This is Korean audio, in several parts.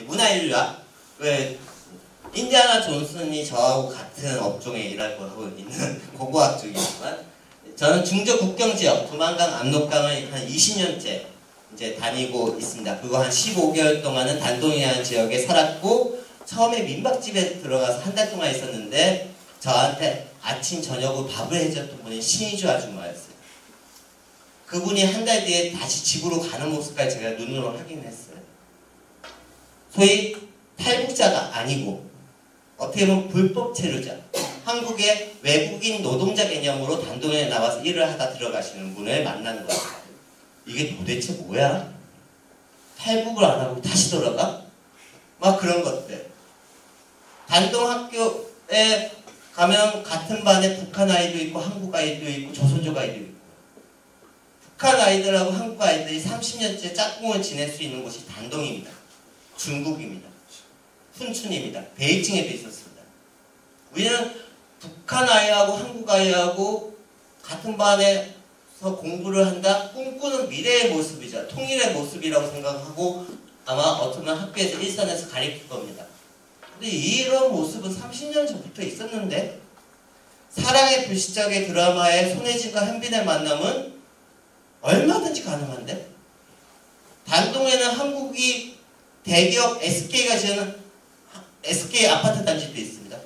문화인류학, 인디아나 존슨이 저하고 같은 업종에 일하고 하고 있는 고고학 쪽이지만, 저는 중저 국경지역, 두만강, 압록강을 한 20년째 이제 다니고 있습니다. 그거 한 15개월 동안은 단동이라는 지역에 살았고, 처음에 민박집에 들어가서 한 달 동안 있었는데, 저한테 아침 저녁으로 밥을 해줬던 분이 신의주 아줌마였어요. 그분이 한 달 뒤에 다시 집으로 가는 모습까지 제가 눈으로 확인했어요. 소위 탈북자가 아니고 어떻게 보면 불법 체류자, 한국의 외국인 노동자 개념으로 단동에 나와서 일을 하다 들어가시는 분을 만난 거예요. 이게 도대체 뭐야? 탈북을 안 하고 다시 돌아가? 막 그런 것들. 단동 학교에 가면 같은 반에 북한 아이도 있고 한국 아이도 있고 조선족 아이도 있고, 북한 아이들하고 한국 아이들이 30년째 짝꿍을 지낼 수 있는 곳이 단동입니다. 중국입니다. 훈춘입니다. 베이징에도 있었습니다. 우리는 북한 아이하고 한국 아이하고 같은 반에서 공부를 한다? 꿈꾸는 미래의 모습이죠. 통일의 모습이라고 생각하고 아마 어쩌면 학교에서 일선에서 가르칠 겁니다. 근데 이런 모습은 30년 전부터 있었는데, 사랑의 불시적의 드라마의 손예진과 현빈의 만남은 얼마든지 가능한데, 단동에는 한국이 대기업 SK가 지은 SK 아파트 단지도 있습니다.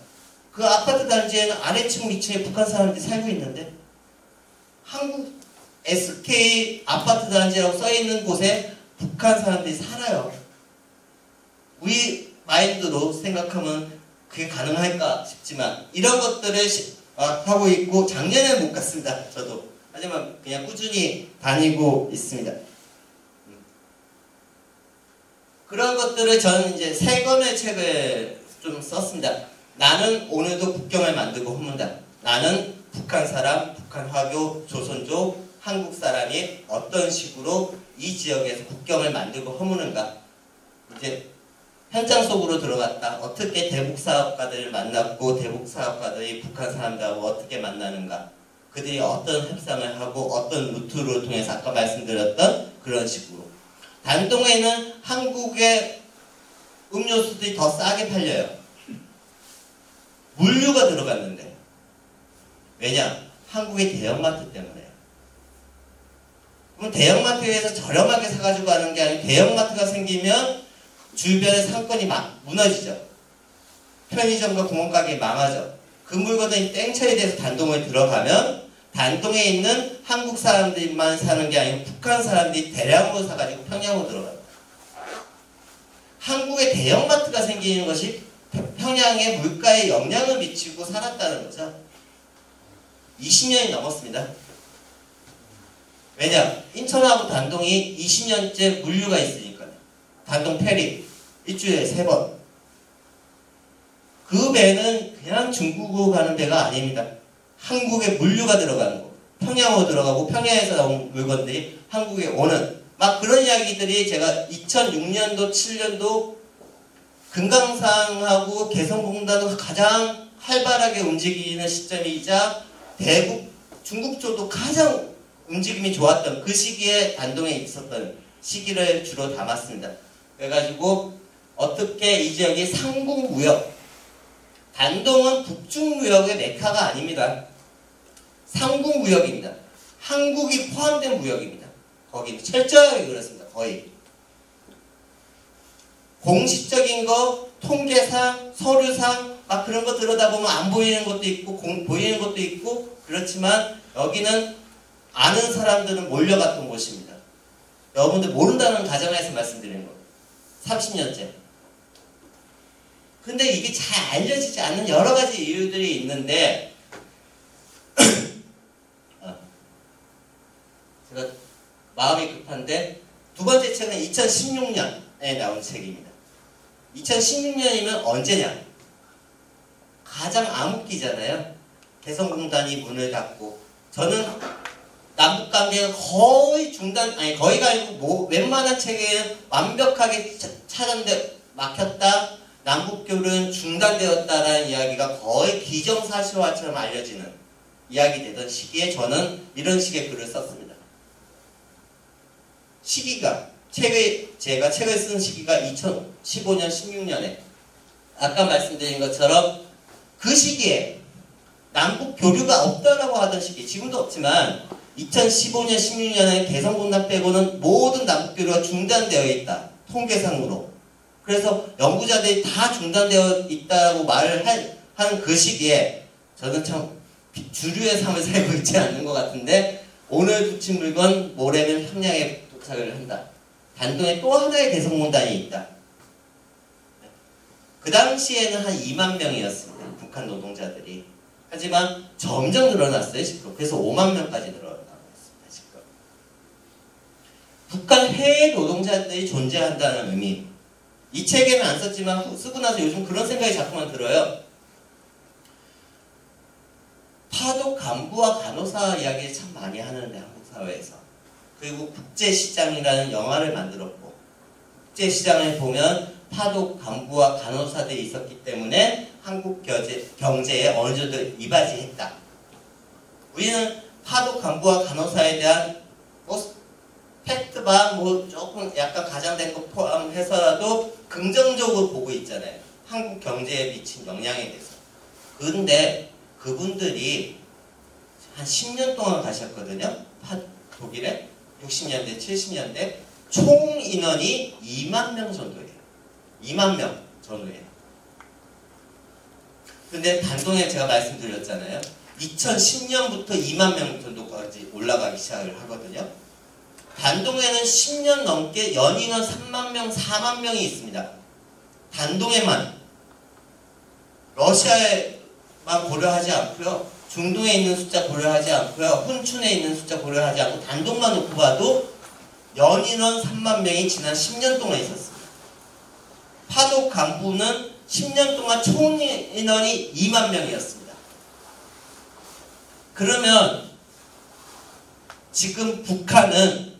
그 아파트 단지에는 아래층 위층에 북한 사람들이 살고 있는데, 한국 SK 아파트 단지라고 써있는 곳에 북한 사람들이 살아요. 우리 마인드로 생각하면 그게 가능할까 싶지만, 이런 것들을 하고 있고, 작년에는 못 갔습니다. 저도. 하지만 그냥 꾸준히 다니고 있습니다. 그런 것들을 저는 이제 3권의 책을 좀 썼습니다. 나는 오늘도 국경을 만들고 허문다. 나는 북한 사람, 북한 화교, 조선족, 한국 사람이 어떤 식으로 이 지역에서 국경을 만들고 허무는가. 이제 현장 속으로 들어갔다. 어떻게 대북 사업가들을 만났고, 대북 사업가들이 북한 사람들하고 어떻게 만나는가. 그들이 어떤 협상을 하고 어떤 루트를 통해서 아까 말씀드렸던 그런 식으로. 단동에는 한국의 음료수들이 더 싸게 팔려요. 물류가 들어갔는데. 왜냐? 한국의 대형마트 때문에요. 그럼 대형마트에서 저렴하게 사가지고 가는 게 아니고, 대형마트가 생기면 주변의 상권이 무너지죠. 편의점과 구멍가게 망하죠. 그 물건들이 땡처리 돼서 단동에 들어가면 단동에 있는 한국 사람들만 사는 게 아니고 북한 사람들이 대량으로 사가지고 평양으로 들어갑니다. 한국의 대형마트가 생기는 것이 평양의 물가에 영향을 미치고 살았다는 거죠. 20년이 넘었습니다. 왜냐? 인천하고 단동이 20년째 물류가 있으니까요. 단동 페리 일주일에 3번. 그 배는 그냥 중국으로 가는 배가 아닙니다. 한국에 물류가 들어가는 거. 평양으로 들어가고 평양에서 나온 물건들이 한국에 오는 막 그런 이야기들이 제가 2006년도 7년도 금강산하고 개성공단은 가장 활발하게 움직이는 시점이자 대북 중국 쪽도 가장 움직임이 좋았던 그 시기에 단동에 있었던 시기를 주로 담았습니다. 그래가지고 어떻게 이 지역이 상공무역, 단동은 북중무역의 메카가 아닙니다. 상공무역입니다. 한국이 포함된 무역입니다. 거기 철저하게 그렇습니다. 거의. 공식적인 거, 통계상, 서류상 막 그런 거 들여다보면 안 보이는 것도 있고 보이는 것도 있고, 그렇지만 여기는 아는 사람들은 몰려갔던 곳입니다. 여러분들 모른다는 가정에서 말씀드리는 거예요. 30년째. 근데 이게 잘 알려지지 않는 여러 가지 이유들이 있는데, 제가 마음이 급한데, 두 번째 책은 2016년에 나온 책입니다. 2016년이면 언제냐? 가장 암흑기잖아요. 개성공단이 문을 닫고, 저는 남북관계가 거의 거의가 아니고 웬만한 책에는 완벽하게 차단돼 막혔다, 남북교류는 중단되었다라는 이야기가 거의 기정사실화처럼 알려지는 이야기 되던 시기에 저는 이런 식의 글을 썼습니다. 시기가 제가 책을 쓴 시기가 2015년, 16년에 아까 말씀드린 것처럼 그 시기에 남북 교류가 없다라고 하던 시기, 지금도 없지만 2015년, 16년에 개성공단 빼고는 모든 남북 교류가 중단되어 있다. 통계상으로. 그래서 연구자들이 다 중단되어 있다고 말을 하는 그 시기에 저는 참 주류의 삶을 살고 있지 않는 것 같은데 오늘 붙인 물건 모레면 평양에 도착을 한다. 단동에 또 하나의 개성공단이 있다. 그 당시에는 한 2만 명이었습니다. 북한 노동자들이. 하지만 점점 늘어났어요. 지금. 그래서 5만 명까지 늘어나고 있습니다. 지금. 북한 해외 노동자들이 존재한다는 의미. 이 책에는 안 썼지만 쓰고 나서 요즘 그런 생각이 자꾸만 들어요. 파독 간부와 간호사 이야기를 참 많이 하는데 한국 사회에서. 그리고 국제시장이라는 영화를 만들었고 국제시장을 보면 파독 간부와 간호사들이 있었기 때문에 한국 경제에 어느 정도 이바지했다. 우리는 파독 간부와 간호사에 대한 팩트바 조금 약간 가장된 거 포함해서라도 긍정적으로 보고 있잖아요. 한국 경제에 미친 영향에 대해서. 그런데 그분들이 한 10년 동안 가셨거든요. 독일에 60년대, 70년대 총 인원이 2만 명 정도예요. 2만 명 정도예요. 근데 단동에 제가 말씀드렸잖아요. 2010년부터 2만 명 정도까지 올라가기 시작을 하거든요. 단동에는 10년 넘게 연인원 3만 명, 4만 명이 있습니다. 단동에만. 러시아에만 고려하지 않고요. 중동에 있는 숫자 고려하지 않고요. 훈춘에 있는 숫자 고려하지 않고 단동만 놓고 봐도 연인원 3만 명이 지난 10년 동안 있었습니다. 파독 간부는 10년 동안 총 인원이 2만 명이었습니다. 그러면 지금 북한은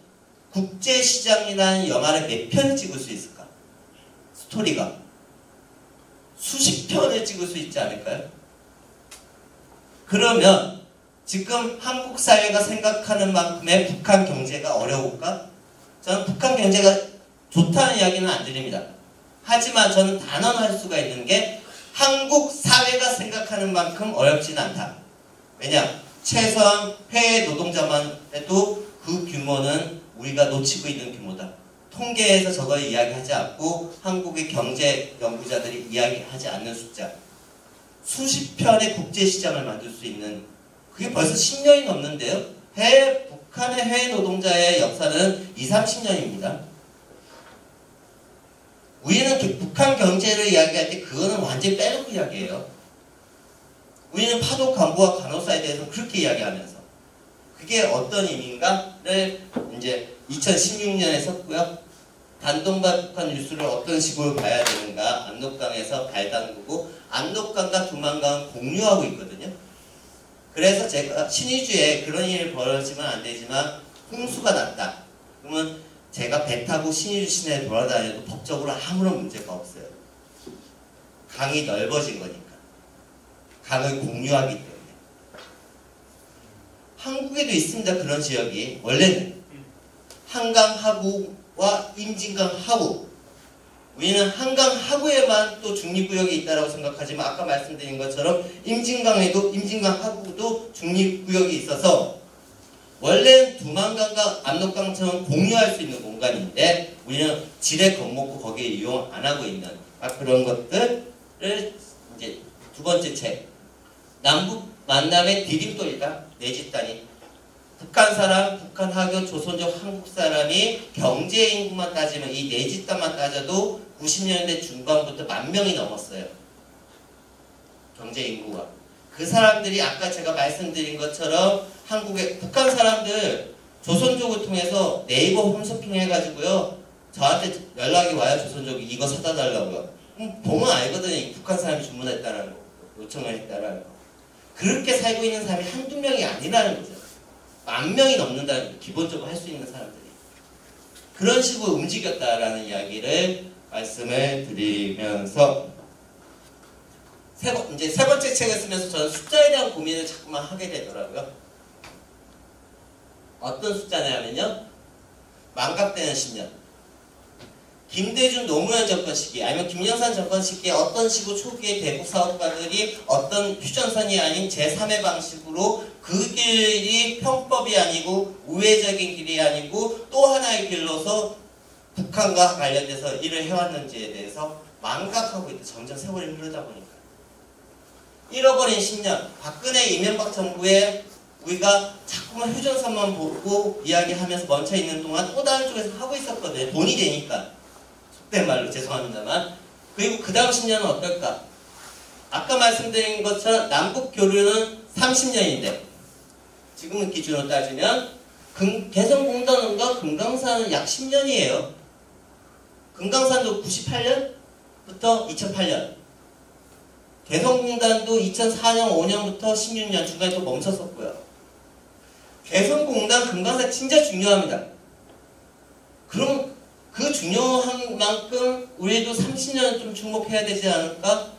국제시장이라는 영화를 몇 편을 찍을 수 있을까? 스토리가 수십 편을 찍을 수 있지 않을까요? 그러면 지금 한국 사회가 생각하는 만큼의 북한 경제가 어려울까? 저는 북한 경제가 좋다는 이야기는 안 드립니다. 하지만 저는 단언할 수가 있는 게 한국 사회가 생각하는 만큼 어렵진 않다. 왜냐? 최소한 해외 노동자만 해도 그 규모는 우리가 놓치고 있는 규모다. 통계에서 저걸 이야기하지 않고 한국의 경제 연구자들이 이야기하지 않는 숫자. 수십 편의 국제시장을 만들 수 있는, 그게 벌써 10년이 넘는데요. 북한의 해외 노동자의 역사는 20, 30년입니다. 우리는 북한 경제를 이야기할 때 그거는 완전히 빼놓고 이야기해요. 우리는 파독 간부와 간호사에 대해서 그렇게 이야기하면서 그게 어떤 의미인가를 이제 2016년에 썼고요. 단동과 북한 뉴스를 어떤 식으로 봐야 되는가 압록강에서 발 담그고 압록강과 두만강은 공유하고 있거든요. 그래서 제가 신의주에 그런 일이 벌어지면 안 되지만 홍수가 났다. 그러면 제가 배 타고 신의주 시내에 돌아다녀도 법적으로 아무런 문제가 없어요. 강이 넓어진 거니까. 강을 공유하기 때문에. 한국에도 있습니다. 그런 지역이. 원래는 한강 하구와 임진강 하구. 우리는 한강 하구에만 또 중립구역이 있다고 생각하지만 아까 말씀드린 것처럼 임진강 하구도 중립구역이 있어서 원래는 두만강과 압록강처럼 공유할 수 있는 공간인데 우리는 지레 겁먹고 거기에 이용 안 하고 있는 그런 것들을 이제 두 번째 책. 남북 만남의 디딤돌이다. 내 집단이. 북한 사람, 북한 하교, 조선족 한국 사람이 경제 인구만 따지면 이 네 집단만 따져도 90년대 중반부터 1만 명이 넘었어요. 경제 인구가. 그 사람들이 아까 제가 말씀드린 것처럼 한국의 북한 사람들 조선족을 통해서 네이버 홈쇼핑 해가지고요. 저한테 연락이 와요. 조선족이 이거 사다 달라고요. 보면 알거든요. 북한 사람이 주문했다라는 거. 요청을 했다라는 거. 그렇게 살고 있는 사람이 한두 명이 아니라는 거죠. 1만 명이 넘는다는 거죠. 기본적으로 할 수 있는 사람들이. 그런 식으로 움직였다라는 이야기를 말씀을 드리면서 이제 세 번째 책을 쓰면서 저는 숫자에 대한 고민을 자꾸만 하게 되더라고요. 어떤 숫자냐면요. 망각되는 10년. 김대중 노무현 정권 시기 아니면 김영삼 정권 시기에 어떤 식으로 초기에 대북 사업가들이 어떤 휴전선이 아닌 제3의 방식으로 그 길이 편법이 아니고 우회적인 길이 아니고 또 하나의 길로서 북한과 관련돼서 일을 해왔는지에 대해서 망각하고 있다. 점점 세월이 흐르다 보니까. 잃어버린 10년, 박근혜 이명박 정부에 우리가 자꾸만 휴전선만 보고 이야기하면서 멈춰있는 동안 또 다른 쪽에서 하고 있었거든요. 돈이 되니까. 속된 말로 죄송합니다만. 그리고 그 다음 10년은 어떨까? 아까 말씀드린 것처럼 남북 교류는 30년인데 지금 기준으로 따지면 개성공단과 금강산은 약 10년이에요. 금강산도 98년부터 2008년, 개성공단도 2004년, 5년부터 16년 중간에 또 멈췄었고요. 개성공단, 금강산 진짜 중요합니다. 그럼 그 중요한 만큼 우리도 30년 좀 주목해야 되지 않을까?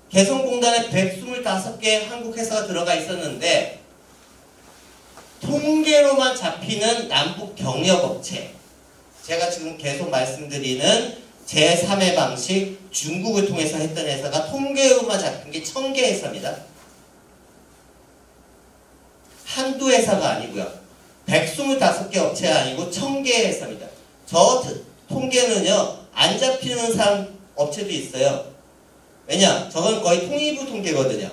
개성공단에 125개 한국 회사가 들어가 있었는데 통계로만 잡히는 남북 경력업체, 제가 지금 계속 말씀드리는 제3의 방식 중국을 통해서 했던 회사가 통계로만 잡힌 게 1000개 회사입니다. 한두 회사가 아니고요. 125개 업체가 아니고 1000개 회사입니다. 저 통계는요, 안 잡히는 업체도 있어요. 왜냐? 저건 거의 통일부 통계거든요.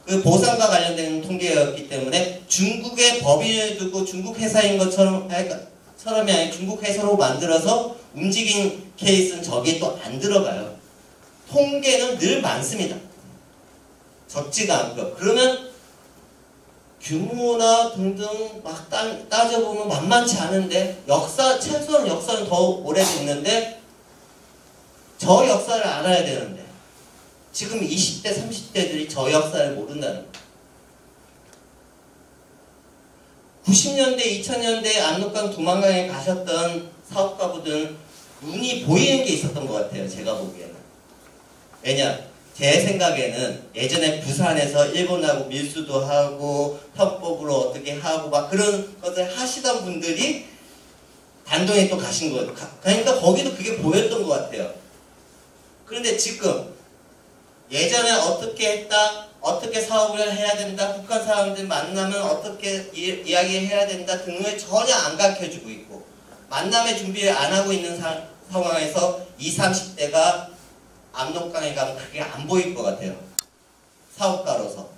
그 보상과 관련된 통계였기 때문에 중국의 법인을 두고 중국 회사인 것처럼이 아니라 중국 회사로 만들어서 움직인 케이스는 저기에 또 안 들어가요. 통계는 늘 많습니다. 적지가 않고요. 그러면 규모나 등등 막 따져보면 만만치 않은데 최소한 역사는 더 오래됐는데 저 역사를 알아야 되는데 지금 20대, 30대들이 저 역사를 모른다는 거예요. 90년대, 2000년대 압록강, 두만강에 가셨던 사업가분들은 눈이 보이는 게 있었던 것 같아요. 제가 보기에는. 왜냐? 제 생각에는 예전에 부산에서 일본하고 밀수도 하고 편법으로 어떻게 하고 막 그런 것을 하시던 분들이 단동에 또 가신 거예요. 그러니까 거기도 그게 보였던 것 같아요. 그런데 지금 예전에 어떻게 했다, 어떻게 사업을 해야 된다, 북한 사람들 만나면 어떻게 이야기해야 된다 등을 전혀 안 가르쳐주고 있고 만남의 준비를 안 하고 있는 상황에서 20, 30대가 압록강에 가면 그게 안 보일 것 같아요. 사업가로서.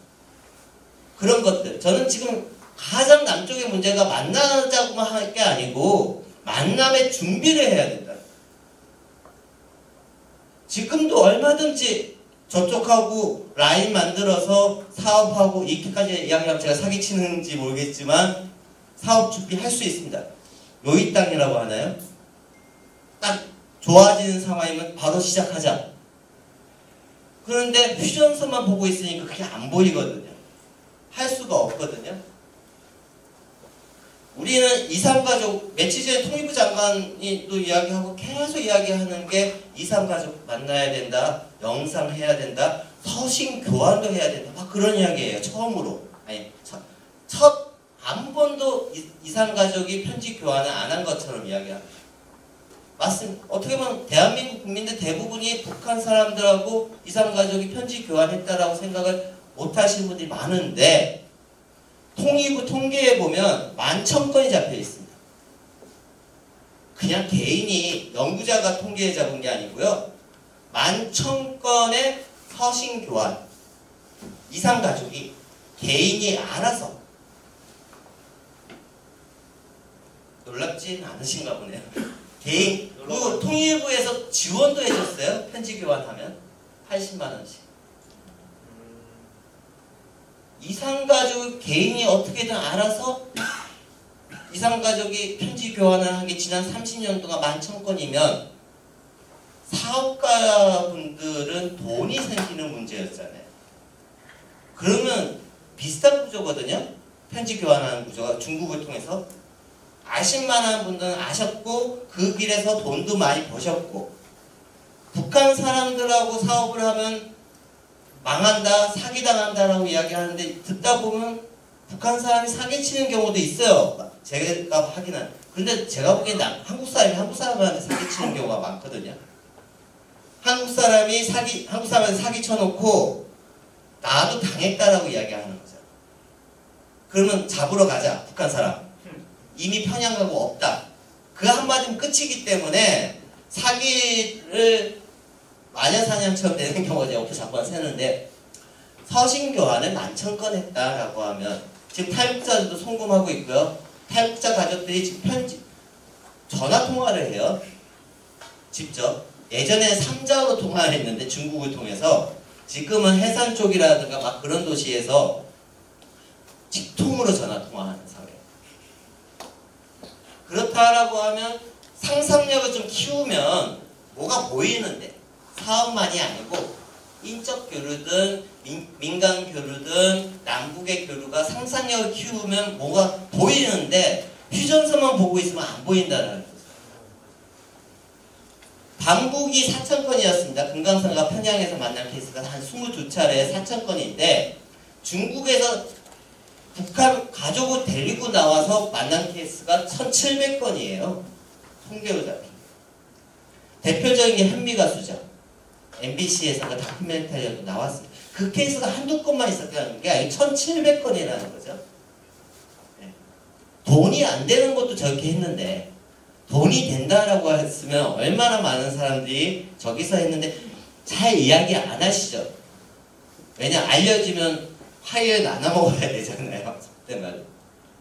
그런 것들. 저는 지금 가장 남쪽의 문제가 만나자고만 할 게 아니고 만남의 준비를 해야 된다. 지금도 얼마든지 저쪽하고 라인 만들어서 사업하고 이렇게까지 이야기하면 제가 사기치는지 모르겠지만 사업 준비할 수 있습니다. 요이 땅이라고 하나요? 딱 좋아지는 상황이면 바로 시작하자. 그런데 휴전선만 보고 있으니까 그게 안 보이거든요. 할 수가 없거든요. 우리는 2, 3가족, 며칠 전에 통일부 장관이 또 이야기하고 계속 이야기하는 게 2, 3가족 만나야 된다, 영상해야 된다, 서신 교환도 해야 된다. 막 그런 이야기예요. 처음으로. 아니, 한 번도 2, 3가족이 편지 교환을 안 한 것처럼 이야기합니다. 맞습니다. 어떻게 보면 대한민국 국민들 대부분이 북한 사람들하고 2, 3가족이 편지 교환했다라고 생각을 못 하시는 분들이 많은데 통일부 통계에 보면 11,000건이 잡혀 있습니다. 그냥 개인이 연구자가 통계에 잡은 게 아니고요. 11,000건의 서신 교환 2, 3가족이 개인이 알아서 놀랍진 않으신가 보네요. 개인, 그 통일부에서 지원도 해줬어요. 편지 교환하면 80만원씩. 2, 3가족 개인이 어떻게든 알아서 2, 3가족이 편지 교환을 하기 지난 30년 동안 11,000건이면 사업가분들은 돈이 생기는 문제였잖아요. 그러면 비슷한 구조거든요. 편지 교환하는 구조가 중국을 통해서 아실만한 분들은 아셨고 그 길에서 돈도 많이 버셨고 북한 사람들하고 사업을 하면 망한다, 사기당한다라고 이야기하는데 듣다 보면 북한 사람이 사기치는 경우도 있어요. 제가 확인한. 근데 제가 보기엔 한국 사람이 한국 사람한테 사기치는 경우가 많거든요. 한국 사람한테 사기 쳐놓고 나도 당했다라고 이야기하는 거죠. 그러면 잡으러 가자, 북한 사람. 이미 평양 가고 없다. 그 한마디면 끝이기 때문에 사기를 마녀사냥처럼 되는 경우가 옆에 자꾸 세는데, 서신교환을 11,000건 했다라고 하면 지금 탈북자들도 송금하고 있고요. 탈북자 가족들이 지금 전화통화를 해요. 직접. 예전에는 3자로 통화를 했는데 중국을 통해서, 지금은 해산 쪽이라든가 막 그런 도시에서 직통으로 전화통화하는 사회. 그렇다라고 하면 상상력을 좀 키우면 뭐가 보이는데, 사업만이 아니고 인적 교류든 민간 교류든 남북의 교류가 상상력을 키우면 뭐가 보이는데, 휴전선만 보고 있으면 안 보인다는 거죠. 방북이 4,000건이었습니다. 금강산과 평양에서 만난 케이스가 한 22차례에 4,000건인데, 중국에서 북한 가족을 데리고 나와서 만난 케이스가 1,700건이에요. 통계로 잡힌. 대표적인 게 현미 가수죠. MBC에서 그 다큐멘터리에도 나왔습니다. 그 케이스가 한두 건만 있었다는 게 아니고 1,700건이라는 거죠. 네. 돈이 안 되는 것도 저렇게 했는데, 돈이 된다라고 했으면 얼마나 많은 사람들이 저기서 했는데 잘 이야기 안 하시죠. 왜냐, 알려지면 화요일 나눠 먹어야 되잖아요.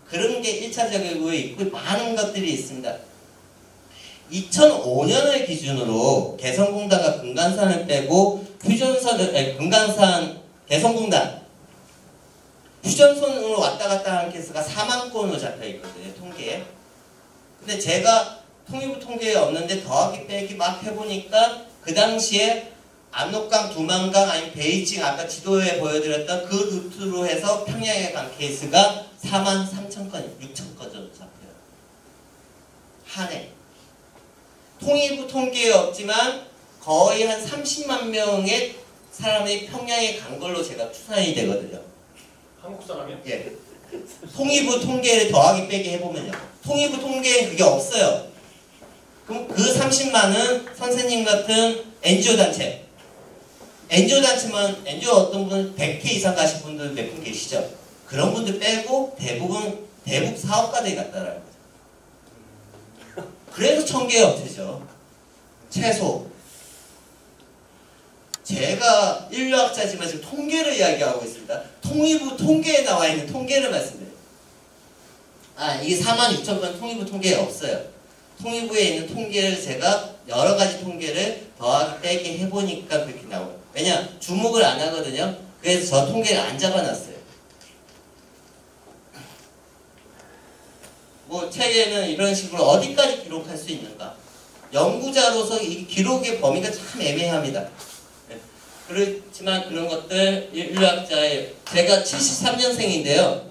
그런 게 1차적이고 있고 많은 것들이 있습니다. 2005년을 기준으로 개성공단과 금강산을 빼고 금강산, 개성공단 휴전선으로 왔다 갔다 하는 케이스가 4만 건으로 잡혀 있거든요, 통계에. 근데 제가 통일부 통계에 없는데 더하기 빼기 막 해보니까 그 당시에 압록강, 두만강, 아니면 베이징, 아까 지도에 보여드렸던 그 루트로 해서 평양에 간 케이스가 4만 3천 건, 6천 건 정도 잡혀요. 한 해. 통일부 통계에 없지만 거의 한 30만 명의 사람이 평양에 간 걸로 제가 추산이 되거든요. 한국 사람이요? 예. 통일부 통계를 더하기 빼기 해보면요. 통일부 통계에 그게 없어요. 그럼 그 30만은 선생님 같은 NGO 단체. NGO 단체만, NGO 어떤 분은 100회 이상 가신 분들 몇 분 계시죠? 그런 분들 빼고 대부분 대북 사업가들이 갔다라는 거죠. 그래서 1000개의 업체죠. 최소. 제가 인류학자지만 지금 통계를 이야기하고 있습니다. 통일부 통계에 나와 있는 통계를 말씀드려요. 이게 46,000건 통일부 통계에 없어요. 통일부에 있는 통계를 제가 여러 가지 통계를 더하기 빼기 해보니까 그렇게 나와요. 왜냐? 주목을 안 하거든요. 그래서 저 통계를 안 잡아놨어요. 뭐 책에는 이런 식으로 어디까지 기록할 수 있는가? 연구자로서 이 기록의 범위가 참 애매합니다. 그렇지만 그런 것들 인류학자의, 제가 73년생인데요.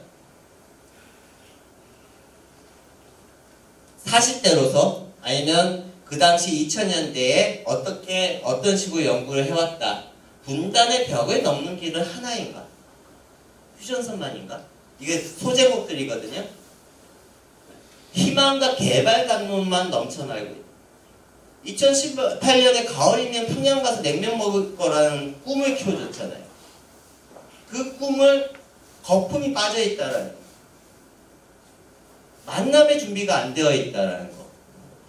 40대로서 아니면 그 당시 2000년대에 어떤 식으로 연구를 해왔다. 분단의 벽을 넘는 길은 하나인가? 휴전선만인가? 이게 소제목들이거든요. 희망과 개발 감론만 넘쳐나고 2018년에 가을이면 평양 가서 냉면 먹을 거라는 꿈을 키워줬잖아요. 그 꿈을 거품이 빠져있다라는 거. 만남의 준비가 안 되어 있다라는 거.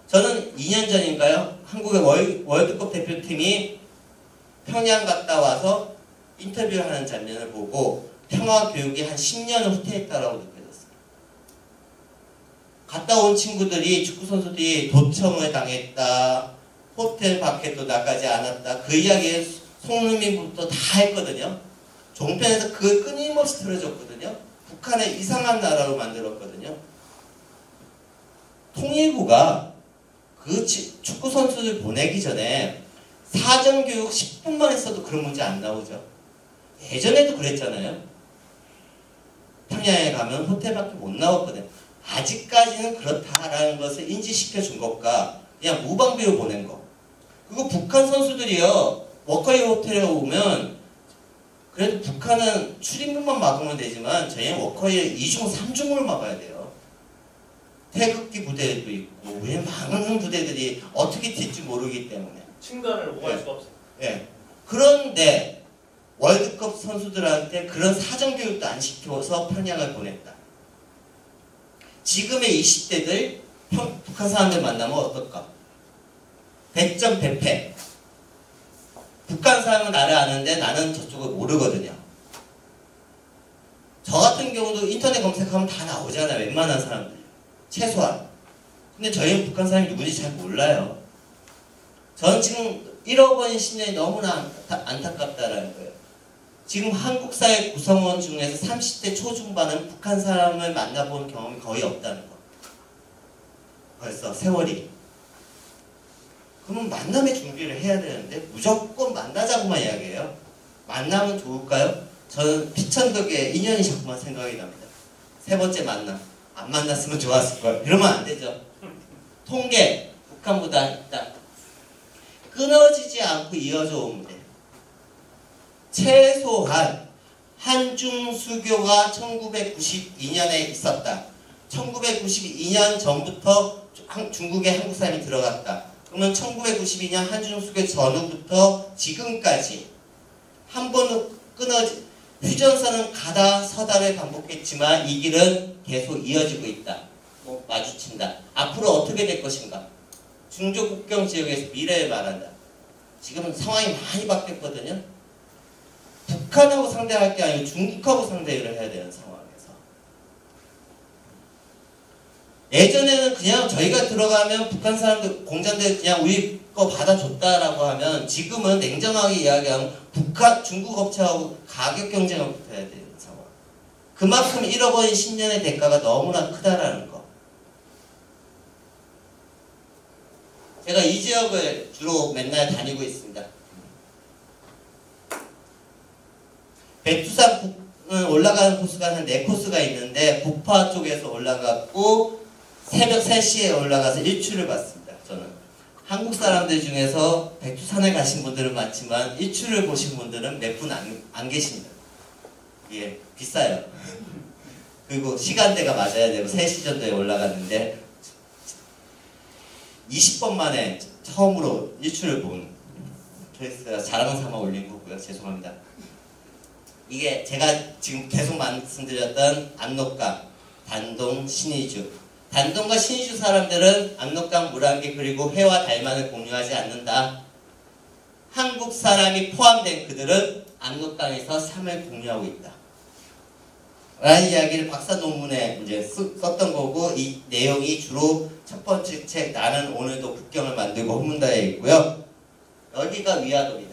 저는 2년 전인가요? 한국의 월드컵 대표팀이 평양 갔다 와서 인터뷰를 하는 장면을 보고 평화 교육이 한 10년을 후퇴했다라고 느껴졌어요. 갔다 온 친구들이, 축구 선수들이 도청을 당했다, 호텔 밖에도 나가지 않았다, 그 이야기에 송민부터 다 했거든요. 종편에서 그걸 끊임없이 틀어줬거든요. 북한을 이상한 나라로 만들었거든요. 통일부가 그 축구 선수들 보내기 전에 사전교육 10분만 했어도 그런 문제 안 나오죠. 예전에도 그랬잖아요. 평양에 가면 호텔밖에 못 나왔거든요. 아직까지는 그렇다라는 것을 인지시켜 준 것과 그냥 무방비로 보낸 거. 그리고 북한 선수들이요, 워커힐 호텔에 오면 그래도 북한은 출입문만 막으면 되지만 저희는 워커힐 2중, 3중을 막아야 돼요. 태극기 부대도 있고 왜 많은 부대들이 어떻게 튈지 모르기 때문에 층간을 오갈 수가 없어요. 예. 그런데 월드컵 선수들한테 그런 사전교육도 안 시켜서 평양을 보냈다. 지금의 20대들 북한 사람들 만나면 어떨까? 100점 100패. 북한 사람은 나를 아는데 나는 저쪽을 모르거든요. 저 같은 경우도 인터넷 검색하면 다 나오잖아요. 웬만한 사람들. 최소한. 근데 저희는 북한 사람이 누군지 잘 몰라요. 저는 지금 잃어버린 10년이 너무나 안타깝다라는 거예요. 지금 한국 사회 구성원 중에서 30대 초중반은 북한 사람을 만나본 경험이 거의 없다는 거. 벌써 세월이. 그러면 만남의 준비를 해야 되는데 무조건 만나자고만 이야기해요. 만나면 좋을까요? 저는 피천덕의 인연이 자꾸만 생각이 납니다. 세 번째 만남. 안 만났으면 좋았을걸. 이러면 안 되죠. 통계. 북한보다 있다. 끊어지지 않고 이어져 온 문제. 최소한 한중 수교가 1992년에 있었다. 1992년 전부터 중국에 한국 사람이 들어갔다. 그러면 1992년 한중 수교 전후부터 지금까지 한 번은 끊어지 휴전선은 가다 서다를 반복했지만 이 길은 계속 이어지고 있다. 마주친다. 앞으로 어떻게 될 것인가? 중조 국경 지역에서 미래를 말한다. 지금은 상황이 많이 바뀌었거든요. 북한하고 상대할 게 아니고 중국하고 상대를 해야 되는 상황에서. 예전에는 그냥 저희가 들어가면 북한 사람들, 공장들 그냥 우리 거 받아줬다라고 하면 지금은 냉정하게 이야기하면 중국 업체하고 가격 경쟁을 붙어야 되는 상황. 그만큼 잃어버린 10년의 대가가 너무나 크다라는 거. 제가 이 지역을 주로 맨날 다니고 있습니다. 백두산은 올라가는 코스가 한 4코스가 있는데 북파 쪽에서 올라갔고 새벽 3시에 올라가서 일출을 봤습니다. 저는 한국 사람들 중에서 백두산을 가신 분들은 많지만 일출을 보신 분들은 몇 분 안 계십니다. 예, 비싸요. 그리고 시간대가 맞아야 되고 3시 정도에 올라갔는데 20번 만에 처음으로 일출을 본 케이스가 자랑 삼아 올린 거고요. 죄송합니다. 이게 제가 지금 계속 말씀드렸던 압록강, 단동, 신의주. 단동과 신의주 사람들은 압록강 물안개 그리고 해와 달만을 공유하지 않는다. 한국 사람이 포함된 그들은 압록강에서 삶을 공유하고 있다. 라는 이야기를 박사 논문에 이제 썼던 거고 이 내용이 주로 첫 번째 책 나는 오늘도 국경을 만들고 혼문다에 있고요. 여기가 위화도입니다.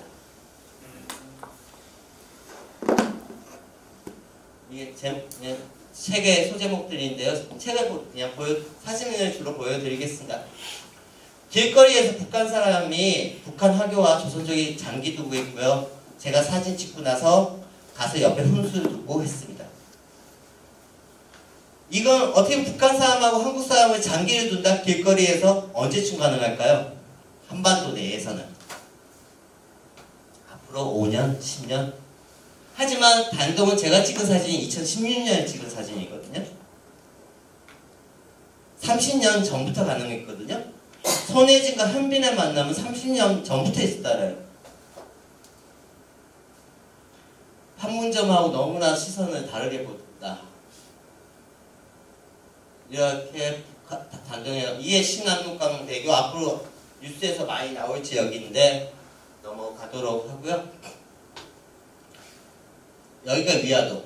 이게 책의 소제목들인데요. 책을 그냥 사진을 주로 보여드리겠습니다. 길거리에서 북한 사람이 북한 화교와 조선족이 장기 두고 있고요. 제가 사진 찍고 나서 가서 옆에 훈수를 두고 했습니다. 이건 어떻게 북한 사람하고 한국 사람을 장기를 둔다? 길거리에서 언제쯤 가능할까요? 한반도 내에서는. 앞으로 5년, 10년? 하지만 단동은 제가 찍은 사진이 2016년에 찍은 사진이거든요. 30년 전부터 가능했거든요. 손혜진과 현빈의 만남은 30년 전부터 있었다래요. 판문점하고 너무나 시선을 다르게 본다. 이렇게 단동에 이에 신안록강대교 앞으로 뉴스에서 많이 나올 지역인데 넘어가도록 하고요. 여기가 위화도.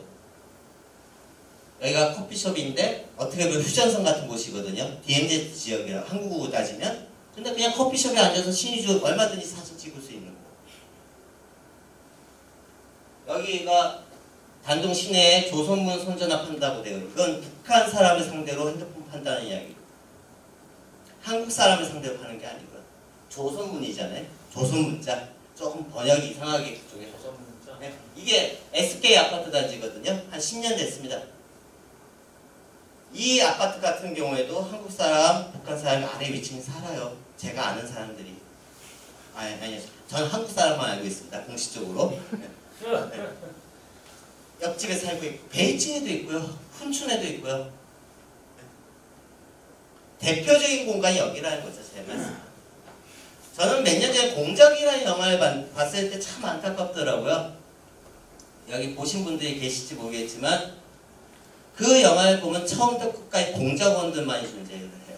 여기가 커피숍인데 어떻게 보면 휴전선 같은 곳이거든요. DMZ 지역이라 한국으로 따지면. 근데 그냥 커피숍에 앉아서 신의주 얼마든지 사진 찍을 수 있는 곳. 여기가 단동 시내에 조선문 선전합한다고 돼요. 이건 북한 사람을 상대로 핸드폰 판다는 이야기. 한국 사람을 상대로 하는 게 아니고요. 조선문이잖아요. 조선문자. 조금 번역이 이상하게 그쪽에. 조선문자. 네. 이게 SK 아파트 단지거든요. 한 10년 됐습니다. 이 아파트 같은 경우에도 한국 사람, 북한 사람이 아래 위층에 살아요. 제가 아는 사람들이. 아니요. 저는 한국 사람만 알고 있습니다. 공식적으로. 네. 옆집에 살고 있고 베이징에도 있고요. 훈춘에도 있고요. 대표적인 공간이 여기라는 거죠. 제 말씀. 저는 몇 년 전에 공작이라는 영화를 봤을 때 참 안타깝더라고요. 여기 보신 분들이 계실지 모르겠지만 그 영화를 보면 처음부터 끝까지 공작원들만이 존재를 해요.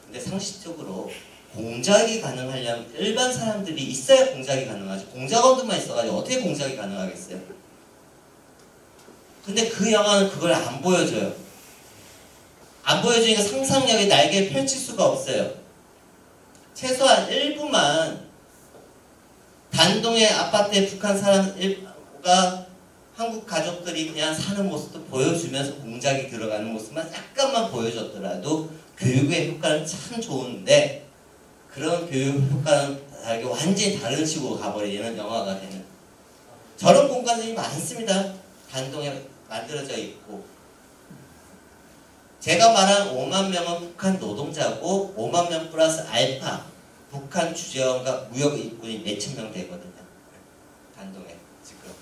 근데 상식적으로 공작이 가능하려면 일반 사람들이 있어야 공작이 가능하죠. 공작원들만 있어가지고 어떻게 공작이 가능하겠어요? 근데 그 영화는 그걸 안 보여줘요. 안 보여주니까 상상력의 날개를 펼칠 수가 없어요. 최소한 일부만 단동의 아파트에 북한 사람과 한국 가족들이 그냥 사는 모습도 보여주면서 공작이 들어가는 모습만 약간만 보여줬더라도 교육의 효과는 참 좋은데 그런 교육 효과는 다르게 완전히 다른 식으로 가버리는 영화가 되는 저런 공간들이 많습니다. 단동에 만들어져 있고 제가 말한 5만 명은 북한 노동자고 5만 명 플러스 알파 북한 주재원과 무역 일꾼이 몇천 명 되거든요. 단동에 지금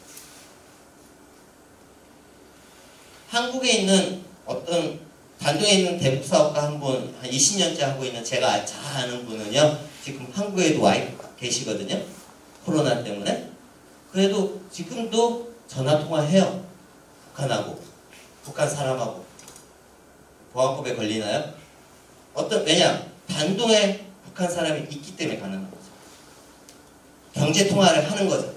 한국에 있는 어떤 단동에 있는 대북 사업가 한 분 한 20년째 하고 있는 제가 잘 아는 분은요 지금 한국에도 와 계시거든요. 코로나 때문에. 그래도 지금도 전화 통화해요. 북한하고 북한 사람하고 보안법에 걸리나요? 왜냐 단동에 북한 사람이 있기 때문에 가능한 거죠. 경제 통화를 하는 거죠.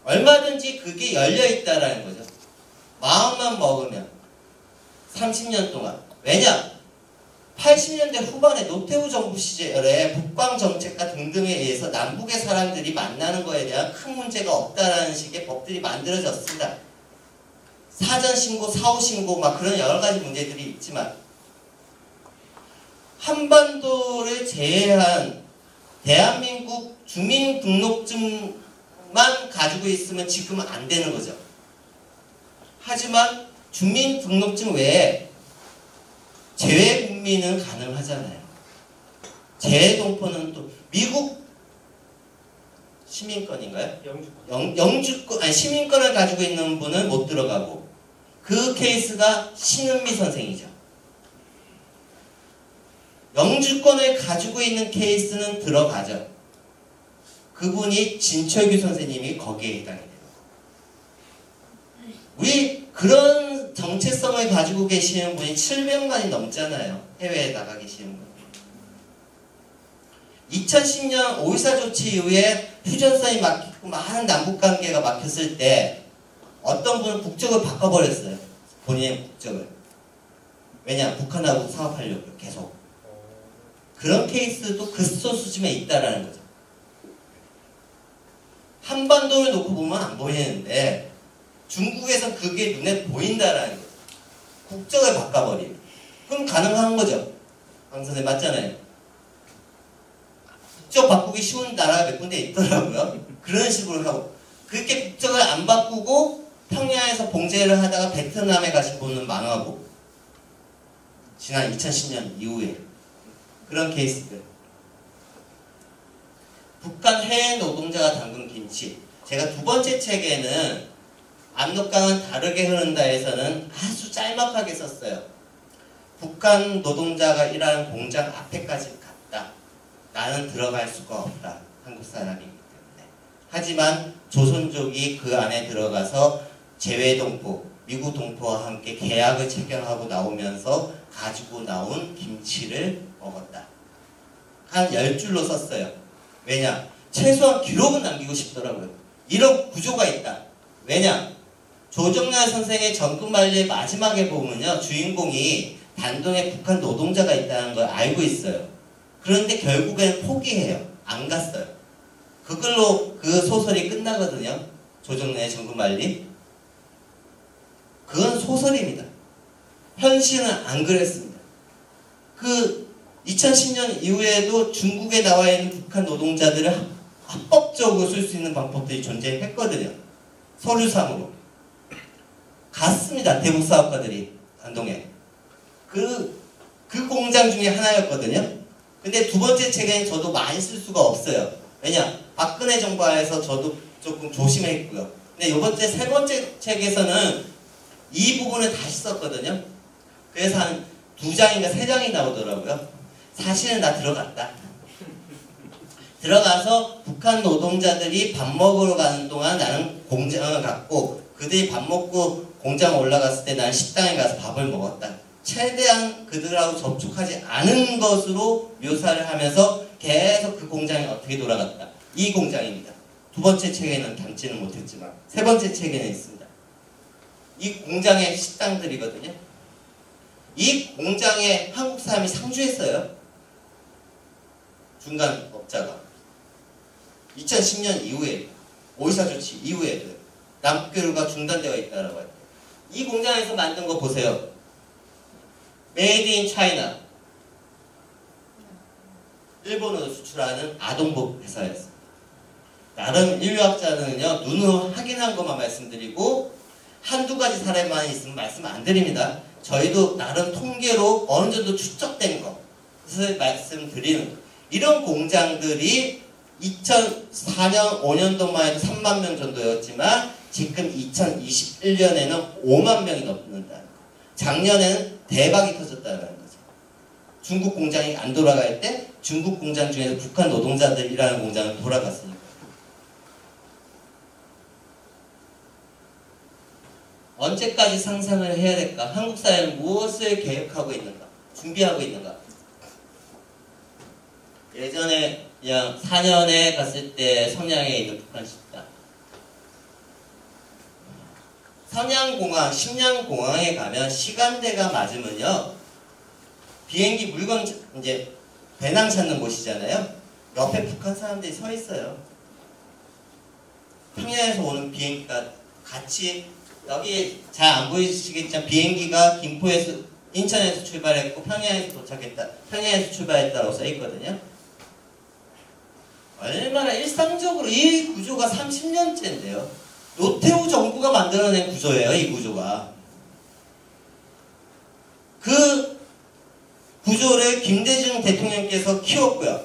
얼마든지 그게 열려 있다라는 거죠. 마음만 먹으면 30년 동안. 왜냐? 80년대 후반에 노태우 정부 시절에 북방 정책과 등등에 의해서 남북의 사람들이 만나는 거에 대한 큰 문제가 없다라는 식의 법들이 만들어졌습니다. 사전 신고, 사후 신고 막 그런 여러 가지 문제들이 있지만 한반도를 제외한 대한민국 주민등록증만 가지고 있으면 지금은 안 되는 거죠. 하지만 주민등록증 외에 재외 국민은 가능하잖아요. 재외동포는 또 미국 시민권인가요? 영주권, 아니 시민권을 가지고 있는 분은 못 들어가고 그 케이스가 신은미 선생이죠. 영주권을 가지고 있는 케이스는 들어가죠. 그분이 진철규 선생님이 거기에 해당이 돼요. 우리 그런 정체성을 가지고 계시는 분이 700만이 넘잖아요. 해외에 나가 계시는 분. 2010년 5.14 조치 이후에 휴전선이 막히고 많은 남북관계가 막혔을 때 어떤 분은 국적을 바꿔버렸어요. 본인의 국적을. 왜냐? 북한하고 사업하려고 계속. 그런 케이스도 극소수쯤에 있다라는 거죠. 한반도를 놓고 보면 안 보이는데 중국에선 그게 눈에 보인다라는 거죠. 국적을 바꿔버리면. 그럼 가능한 거죠. 강 선생님 맞잖아요. 국적 바꾸기 쉬운 나라가 몇 군데 있더라고요. 그런 식으로 하고 그렇게 국적을 안 바꾸고 평양에서 봉제를 하다가 베트남에 가신 분은 망하고 지난 2010년 이후에 그런 케이스들. 북한 해외 노동자가 담근 김치. 제가 두 번째 책에는 압록강은 다르게 흐른다에서는 아주 짤막하게 썼어요. 북한 노동자가 일하는 공장 앞에까지 갔다. 나는 들어갈 수가 없다. 한국 사람이기 때문에. 하지만 조선족이 그 안에 들어가서 재외동포, 미국 동포와 함께 계약을 체결하고 나오면서 가지고 나온 김치를 먹었다. 한 10줄로 썼어요. 왜냐? 최소한 기록은 남기고 싶더라고요. 이런 구조가 있다. 왜냐? 조정래 선생의 정근만리의 마지막에 보면요. 주인공이 단동에 북한 노동자가 있다는 걸 알고 있어요. 그런데 결국에는 포기해요. 안 갔어요. 그걸로 그 소설이 끝나거든요. 조정래의 정근만리. 그건 소설입니다. 현실은 안 그랬습니다. 그 2010년 이후에도 중국에 나와 있는 북한 노동자들을 합법적으로 쓸 수 있는 방법들이 존재했거든요. 서류상으로. 갔습니다. 대북 사업가들이 단동에. 그 공장 중에 하나였거든요. 근데 두 번째 책에는 저도 많이 쓸 수가 없어요. 왜냐? 박근혜 정부 하에서 저도 조금 조심했고요. 근데 세 번째 책에서는 이 부분을 다시 썼거든요. 그래서 한 2장인가 3장이 나오더라고요. 사실은 나 들어갔다. 들어가서 북한 노동자들이 밥 먹으러 가는 동안 나는 공장을 갔고, 그들이 밥 먹고 공장 올라갔을 때 나는 식당에 가서 밥을 먹었다. 최대한 그들하고 접촉하지 않은 것으로 묘사를 하면서 계속 그 공장이 어떻게 돌아갔다. 이 공장입니다. 두 번째 책에는 담지는 못했지만 세 번째 책에는 있습니다. 이 공장의 식당들이거든요. 이 공장에 한국 사람이 상주했어요. 중간 업자가. 2010년 이후에, 오이사 조치 이후에도 남북교류가 중단되어 있다라고 해요. 이 공장에서 만든 거 보세요. 메이드 인 차이나. 일본으로 수출하는 아동복 회사였습니다. 나름 인류학자는요, 눈으로 확인한 것만 말씀드리고 한두 가지 사례만 있으면 말씀 안 드립니다. 저희도 나름 통계로 어느 정도 추적된 것을 말씀드리는 거예요. 이런 공장들이 2004년, 5년도만 해도 3만 명 정도였지만 지금 2021년에는 5만 명이 넘는다는 거예요. 작년에는 대박이 터졌다는 거죠. 중국 공장이 안 돌아갈 때 중국 공장 중에서 북한 노동자들이라는 공장은 돌아갔으니까. 언제까지 상상을 해야 될까? 한국 사회는 무엇을 계획하고 있는가? 준비하고 있는가? 예전에 그냥 4년에 갔을 때 성양에 있는 북한 식당. 성양공항, 심양공항에 가면 시간대가 맞으면요, 비행기 물건 이제 배낭 찾는 곳이잖아요. 옆에 북한 사람들이 서 있어요. 평양에서 오는 비행기가 같이, 여기 잘 안 보이시겠지만 비행기가 김포에서, 인천에서 출발했고 평양에서 도착했다, 평양에서 출발했다고 써 있거든요. 얼마나 일상적으로 이 구조가 30년째인데요. 노태우 정부가 만들어낸 구조예요, 이 구조가. 그 구조를 김대중 대통령께서 키웠고요.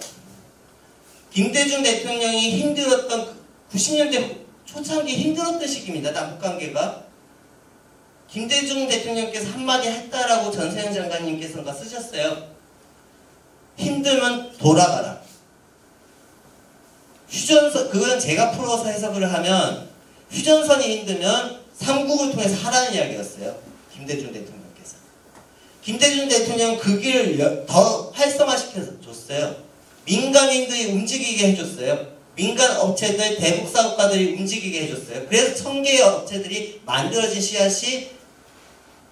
김대중 대통령이 힘들었던 90년대 초창기 힘들었던 시기입니다. 남북관계가. 김대중 대통령께서 한마디 했다라고 전세현 장관님께서가 쓰셨어요. 힘들면 돌아가라. 휴전선, 그건 제가 풀어서 해석을 하면 휴전선이 힘들면 삼국을 통해서 하라는 이야기였어요. 김대중 대통령께서. 김대중 대통령 그 길을 더 활성화시켜줬어요. 민간인들이 움직이게 해줬어요. 민간 업체들, 대북 사업가들이 움직이게 해줬어요. 그래서 1000개의 업체들이 만들어진 씨앗이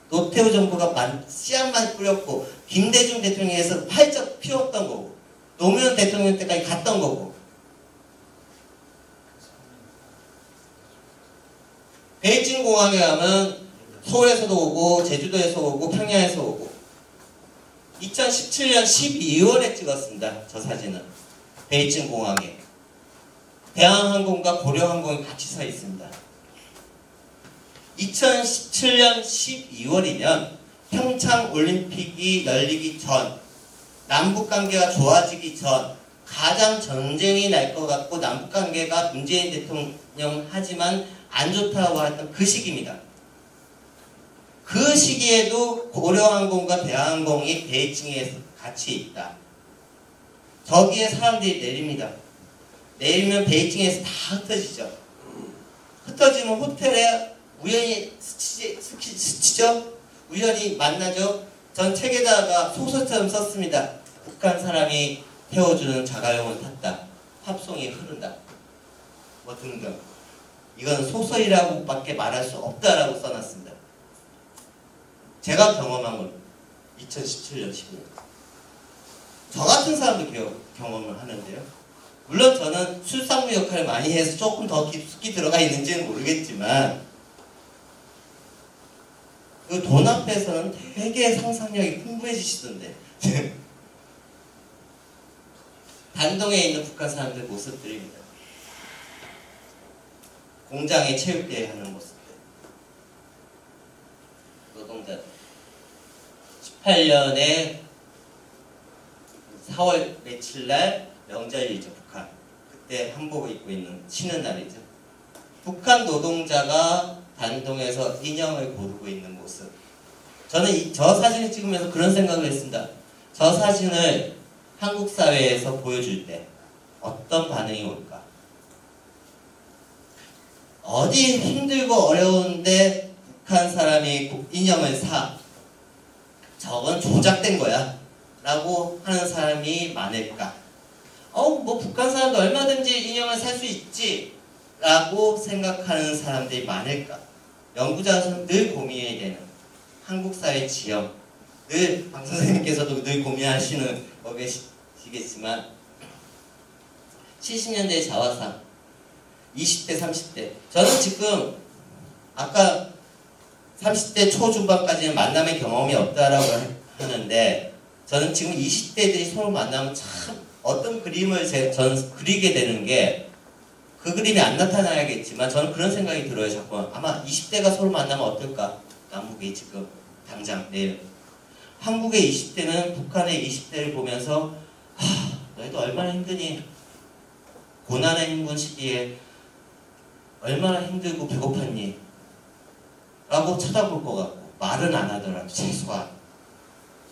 노태우 정부가 씨앗만 뿌렸고 김대중 대통령에서 활짝 피웠던 거고 노무현 대통령 때까지 갔던 거고 베이징 공항에 가면 서울에서도 오고 제주도에서 오고 평양에서 오고 2017년 12월에 찍었습니다. 저 사진은. 베이징 공항에 대한항공과 고려항공이 같이 서 있습니다. 2017년 12월이면 평창올림픽이 열리기 전, 남북관계가 좋아지기 전, 가장 전쟁이 날 것 같고 남북관계가 문재인 대통령 하지만 안 좋다고 했던 그 시기입니다. 그 시기에도 고려항공과 대한항공이 베이징에 같이 있다. 저기에 사람들이 내립니다. 내리면 베이징에서 다 흩어지죠. 흩어지면 호텔에 우연히 스치죠? 우연히 만나죠? 전 책에다가 소설처럼 썼습니다. 북한 사람이 태워주는 자가용을 탔다. 팝송이 흐른다. 뭐 등등. 이건 소설이라고밖에 말할 수 없다라고 써놨습니다. 제가 경험한 건 2017년 12월. 저 같은 사람도 경험을 하는데요. 물론 저는 술상무 역할을 많이 해서 조금 더 깊숙이 들어가 있는지는 모르겠지만 그 돈 앞에서는 되게 상상력이 풍부해지시던데 단동에 있는 북한 사람들 모습들입니다. 공장에 체육대회 하는 모습들. 노동자들. 18년에 4월 며칠 날 명절이죠, 북한. 그때 한복을 입고 있는 쉬는 날이죠. 북한 노동자가 단동에서 인형을 고르고 있는 모습. 저는 저 사진을 찍으면서 그런 생각을 했습니다. 저 사진을 한국 사회에서 보여줄 때 어떤 반응이 올까? 어디 힘들고 어려운데 북한 사람이 인형을 사. 저건 조작된 거야. 라고 하는 사람이 많을까? 뭐 북한 사람도 얼마든지 인형을 살 수 있지. 라고 생각하는 사람들이 많을까? 연구자는 늘 고민이 되는 한국 사회 지형. 늘 방 선생님께서도 늘 고민하시는 거겠지만 70년대 자화상 20대 30대 저는 지금 아까 30대 초중반까지는 만남의 경험이 없다라고 하는데 저는 지금 20대들이 서로 만나면 참 어떤 그림을 저는 그리게 되는 게 그 그림이 안 나타나야겠지만 저는 그런 생각이 들어요. 자꾸 아마 20대가 서로 만나면 어떨까? 남북이 지금 당장 내일 한국의 20대는 북한의 20대를 보면서 너희도 얼마나 힘드니? 고난의 힘든 시기에 얼마나 힘들고 배고팠니? 라고 쳐다볼 것 같고 말은 안 하더라도 최소한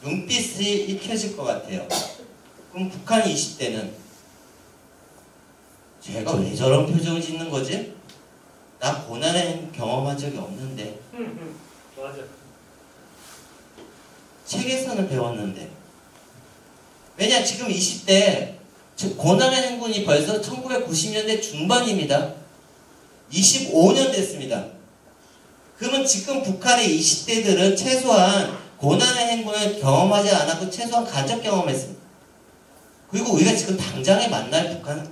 눈빛이 익혀질 것 같아요. 그럼 북한 20대는 쟤가 왜 저런 표정을 짓는 거지? 나 고난의 경험한 적이 없는데 맞아. 책에서는 배웠는데 왜냐 지금 20대 고난의 행군이 벌써 1990년대 중반입니다. 25년 됐습니다. 그러면 지금 북한의 20대들은 최소한 고난의 행군을 경험하지 않았고 최소한 간접 경험했습니다. 그리고 우리가 지금 당장에 만날 북한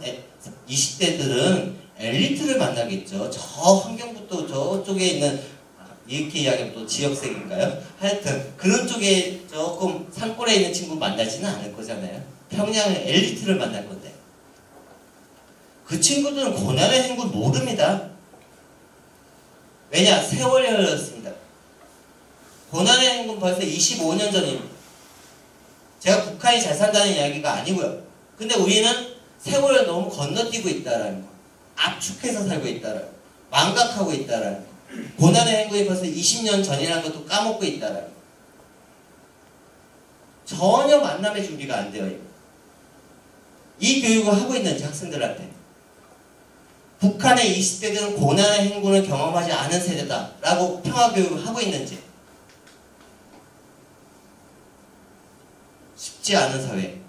20대들은 엘리트를 만나겠죠. 저 환경부터 저쪽에 있는 이렇게 이야기하면 또 지역색인가요? 하여튼 그런 쪽에 조금 산골에 있는 친구 만나지는 않을 거잖아요. 평양의 엘리트를 만날 건데 그 친구들은 고난의 행군 모릅니다. 왜냐? 세월이 흘렀습니다. 고난의 행군 벌써 25년 전입니다. 제가 북한이 잘 산다는 이야기가 아니고요. 근데 우리는 세월을 너무 건너뛰고 있다라는 거. 압축해서 살고 있다라는 거. 망각하고 있다라는 거. 고난의 행군이 벌써 20년 전이라는 것도 까먹고 있다라는 거. 전혀 만남의 준비가 안 되어 있고 이 교육을 하고 있는지 학생들한테 북한의 20대들은 고난의 행군을 경험하지 않은 세대다라고 평화교육을 하고 있는지 쉽지 않은 사회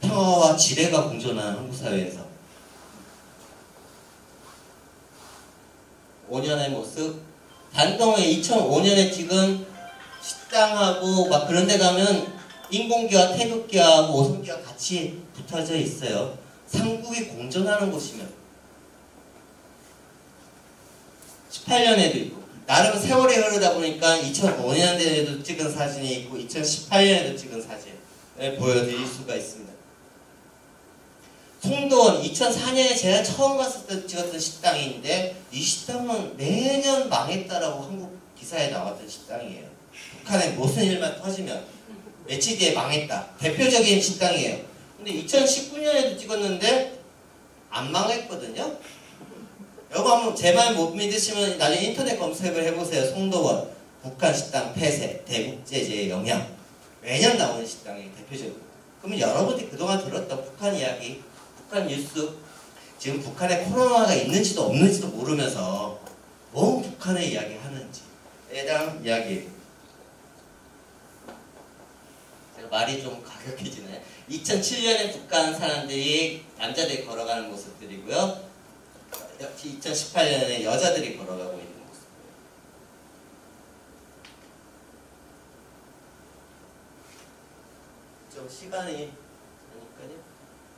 평화와 지뢰가 공존하는 한국 사회에서 5년의 모습 단동에 2005년에 찍은 식당하고 막 그런 데 가면 인공기와 태극기하고 오성기가 같이 붙어져 있어요. 삼국이 공존하는 곳이면 18년에도 있고 나름 세월이 흐르다 보니까 2005년에도 찍은 사진이 있고 2018년에도 찍은 사진을 보여드릴 수가 있습니다. 송도원 2004년에 제가 처음 갔을 때 찍었던 식당인데 이 식당은 매년 망했다라고 한국 기사에 나왔던 식당이에요. 북한에 무슨 일만 터지면 며칠 뒤에 망했다. 대표적인 식당이에요. 근데 2019년에도 찍었는데 안 망했거든요. 여러분 한번 제 말 못 믿으시면 나중에 인터넷 검색을 해보세요. 송도원 북한 식당 폐쇄 대국제재의 영향 매년 나오는 식당이 대표적으로. 그러면 여러분들이 그동안 들었던 북한 이야기 북한 뉴스 지금 북한에 코로나가 있는지도 없는지도 모르면서 뭔 북한의 이야기 하는지에 대한 이야기예요. 제가 말이 좀 가격해지네. 2007년에 북한 사람들이 남자들이 걸어가는 모습들이고요. 2018년에 여자들이 걸어가고 있는 모습이에요. 좀 시간이 되니까요.